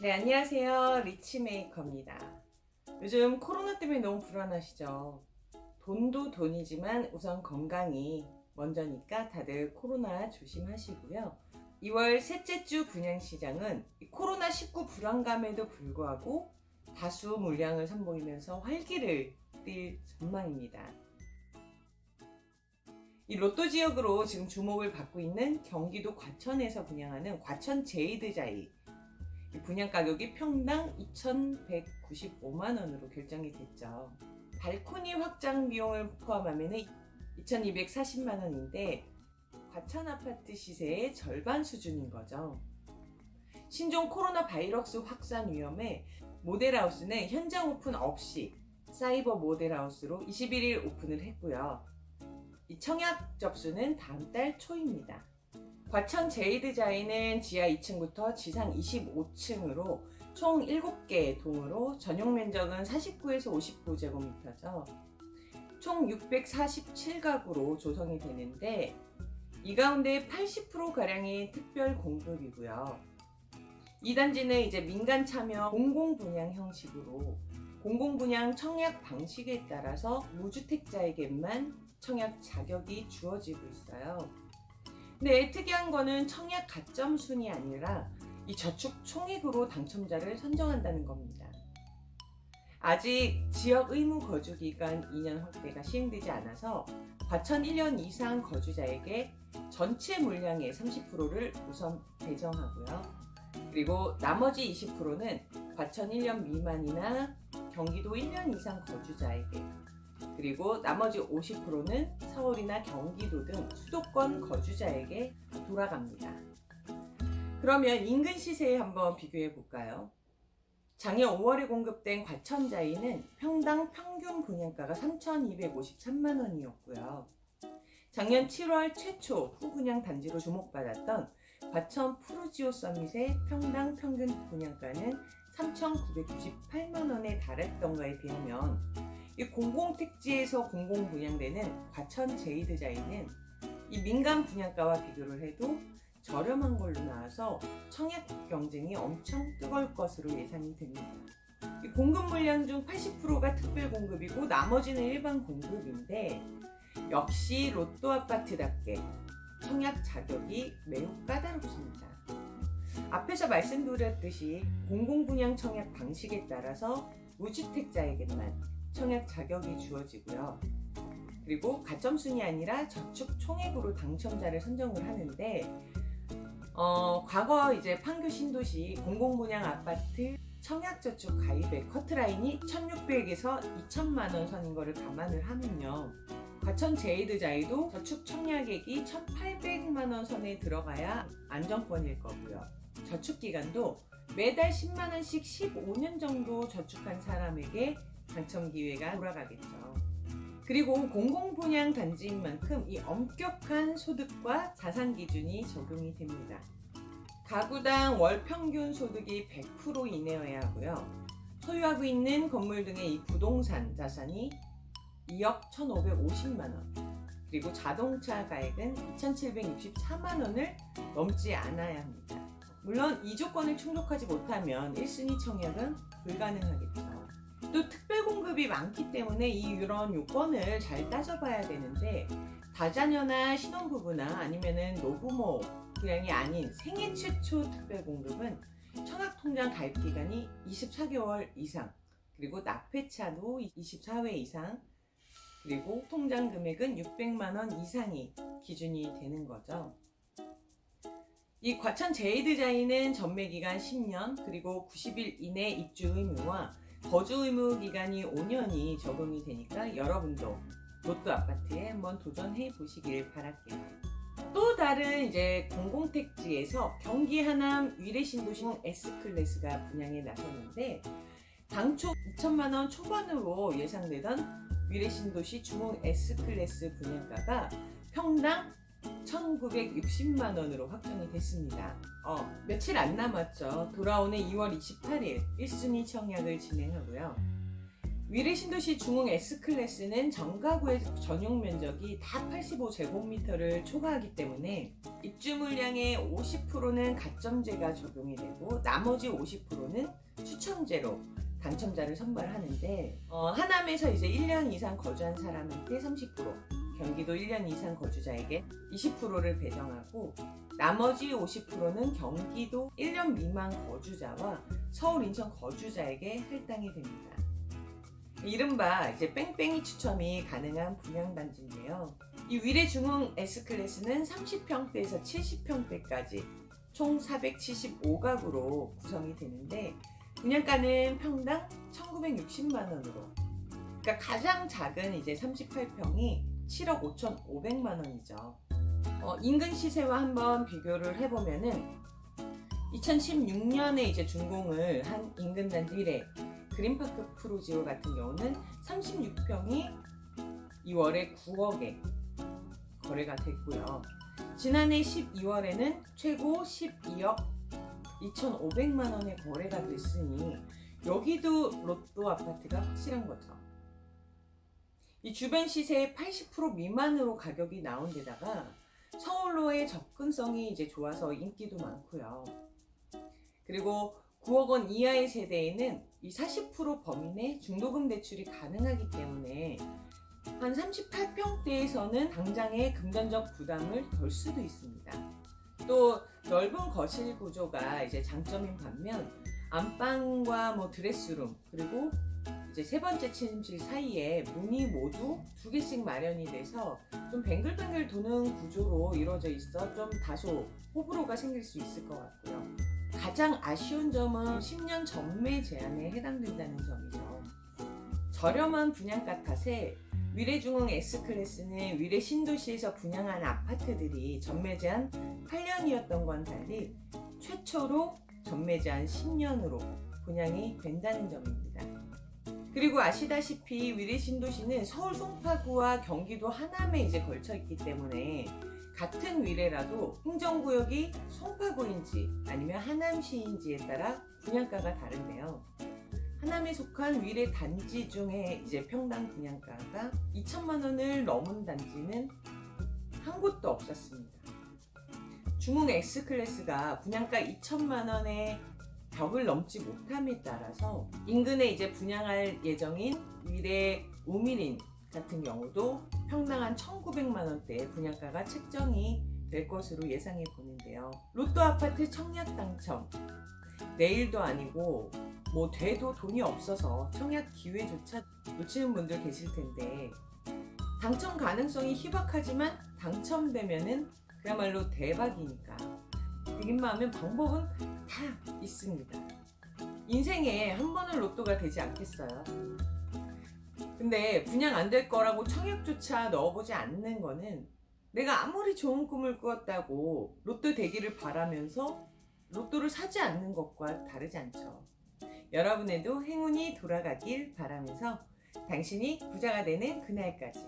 네, 안녕하세요. 리치메이커입니다. 요즘 코로나 때문에 너무 불안하시죠? 돈도 돈이지만 우선 건강이 먼저니까 다들 코로나 조심하시고요. 2월 셋째 주 분양시장은 코로나19 불안감에도 불구하고 다수 물량을 선보이면서 활기를 띨 전망입니다. 이 로또 지역으로 지금 주목을 받고 있는 경기도 과천에서 분양하는 과천 제이드자이, 분양 가격이 평당 2,195만원으로 결정이 됐죠. 발코니 확장 비용을 포함하면 2,240만원인데 과천 아파트 시세의 절반 수준인 거죠. 신종 코로나 바이러스 확산 위험에 모델하우스는 현장 오픈 없이 사이버 모델하우스로 21일 오픈을 했고요. 이 청약 접수는 다음 달 초입니다. 과천 제이드자이는 지하 2층부터 지상 25층으로 총 7개 동으로 전용 면적은 49에서 59제곱미터죠. 총 647가구로 조성이 되는데 이 가운데 80%가량이 특별 공급이고요. 이 단지는 이제 민간 참여 공공분양 형식으로 공공분양 청약 방식에 따라서 무주택자에게만 청약 자격이 주어지고 있어요. 근데 특이한 거는 청약 가점 순이 아니라 이 저축 총액으로 당첨자를 선정한다는 겁니다. 아직 지역 의무 거주 기간 2년 확대가 시행되지 않아서 과천 1년 이상 거주자에게 전체 물량의 30%를 우선 배정하고요. 그리고 나머지 20%는 과천 1년 미만이나 경기도 1년 이상 거주자에게, 그리고 나머지 50%는 서울이나 경기도 등 수도권 거주자에게 돌아갑니다. 그러면 인근 시세에 한번 비교해 볼까요? 작년 5월에 공급된 과천자이는 평당 평균 분양가가 3,253만원이었고요. 작년 7월 최초 후분양 단지로 주목받았던 과천 푸르지오 서밋의 평당 평균 분양가는 3,998만원에 달했던 거에 비하면 이 공공택지에서 공공분양되는 과천 제이드자이는 이 민간 분양가와 비교를 해도 저렴한 걸로 나와서 청약 경쟁이 엄청 뜨거울 것으로 예상이 됩니다. 이 공급 물량 중 80%가 특별 공급이고 나머지는 일반 공급인데 역시 로또 아파트답게 청약 자격이 매우 까다롭습니다. 앞에서 말씀드렸듯이 공공분양 청약 방식에 따라서 무주택자에게만 청약 자격이 주어지고요. 그리고 가점순이 아니라 저축 총액으로 당첨자를 선정을 하는데 과거 이제 판교 신도시 공공분양 아파트 청약저축 가입의 커트라인이 1,600에서 2,000만원 선인 거를 감안을 하면요, 과천 제이드자이도 저축 청약액이 1,800만원 선에 들어가야 안정권일 거고요. 저축 기간도 매달 10만원씩 15년 정도 저축한 사람에게 당첨 기회가 돌아가겠죠. 그리고 공공분양 단지인 만큼 이 엄격한 소득과 자산 기준이 적용이 됩니다. 가구당 월 평균 소득이 100% 이내여야 하고요. 소유하고 있는 건물 등의 이 부동산 자산이 2억 1,550만원, 그리고 자동차 가액은 2,764만원을 넘지 않아야 합니다. 물론 이 조건을 충족하지 못하면 1순위 청약은 불가능하겠죠. 또 특별 공급이 많기 때문에 이런 요건을 잘 따져봐야 되는데, 다자녀나 신혼부부나 아니면은 노부모 부양이 아닌 생애 최초 특별 공급은 청약통장 가입 기간이 24개월 이상, 그리고 납회차도 24회 이상, 그리고 통장 금액은 600만원 이상이 기준이 되는 거죠. 이 과천 제이드자이는 전매기간 10년, 그리고 90일 이내 입주 의무와 거주 의무 기간이 5년이 적용이 되니까 여러분도 로또 아파트에 한번 도전해 보시길 바랄게요. 또 다른 이제 공공택지에서 경기 하남 위례신도시 S클래스가 분양에 나섰는데, 당초 2천만원 초반으로 예상되던 위례신도시 중흥 S클래스 분양가가 평당 1,960만원으로 확정이 됐습니다. 며칠 안 남았죠. 돌아오는 2월 28일 1순위 청약을 진행하고요. 위례 신도시 중흥 S클래스는 전가구의 전용 면적이 다 85제곱미터를 초과하기 때문에 입주 물량의 50%는 가점제가 적용이 되고 나머지 50%는 추첨제로 당첨자를 선발하는데 하남에서 이제 1년 이상 거주한 사람한테 30%, 경기도 1년 이상 거주자에게 20%를 배정하고 나머지 50%는 경기도 1년 미만 거주자와 서울, 인천 거주자에게 할당이 됩니다. 이른바 이제 뺑뺑이 추첨이 가능한 분양단지인데요. 이 위례 중흥 S클래스는 30평대에서 70평대까지 총 475가구로 구성이 되는데 분양가는 평당 1,960만원으로, 그러니까 가장 작은 이제 38평이 7억 5,500만원이죠. 인근 시세와 한번 비교를 해보면은 2016년에 이제 준공을 한 인근 단지 위례 그린파크 프루지오 같은 경우는 36평이 2월에 9억에 거래가 됐고요. 지난해 12월에는 최고 12억 2,500만원에 거래가 됐으니 여기도 로또 아파트가 확실한 거죠. 이 주변 시세의 80% 미만으로 가격이 나온 데다가 서울로의 접근성이 이제 좋아서 인기도 많고요. 그리고 9억 원 이하의 세대에는 이 40% 범위 내 중도금 대출이 가능하기 때문에 한 38평대에서는 당장의 금전적 부담을 덜 수도 있습니다. 또 넓은 거실 구조가 이제 장점인 반면 안방과 드레스룸 그리고 이제 세 번째 침실 사이에 문이 모두 2개씩 마련이 돼서 좀 뱅글뱅글 도는 구조로 이루어져 있어 좀 다소 호불호가 생길 수 있을 것 같고요. 가장 아쉬운 점은 10년 전매 제한에 해당된다는 점이죠. 저렴한 분양가 탓에 위례 중흥 S클래스는 위례 신도시에서 분양한 아파트들이 전매 제한 8년이었던 건 달리 최초로 전매 제한 10년으로 분양이 된다는 점입니다. 그리고 아시다시피 위례 신도시는 서울 송파구와 경기도 하남에 이제 걸쳐 있기 때문에 같은 위례라도 행정구역이 송파구인지 아니면 하남시인지에 따라 분양가가 다른데요. 하남에 속한 위례 단지 중에 이제 평당 분양가가 2천만 원을 넘은 단지는 한 곳도 없었습니다. 중흥 S클래스가 분양가 2천만 원의 벽을 넘지 못함에 따라서 인근에 이제 분양할 예정인 위례 우미린 같은 경우도 평당 한 1,900만 원대 분양가가 책정이 될 것으로 예상해 보는데요. 로또 아파트 청약 당첨, 내일도 아니고 돼도 돈이 없어서 청약 기회조차 놓치는 분들 계실 텐데 당첨 가능성이 희박하지만 당첨되면은 그야말로 대박이니까 되긴만 하면 방법은 다 있습니다. 인생에 한 번은 로또가 되지 않겠어요? 근데 분양 안 될 거라고 청약조차 넣어보지 않는 거는 내가 아무리 좋은 꿈을 꾸었다고 로또 되기를 바라면서 로또를 사지 않는 것과 다르지 않죠. 여러분에도 행운이 돌아가길 바라면서 당신이 부자가 되는 그날까지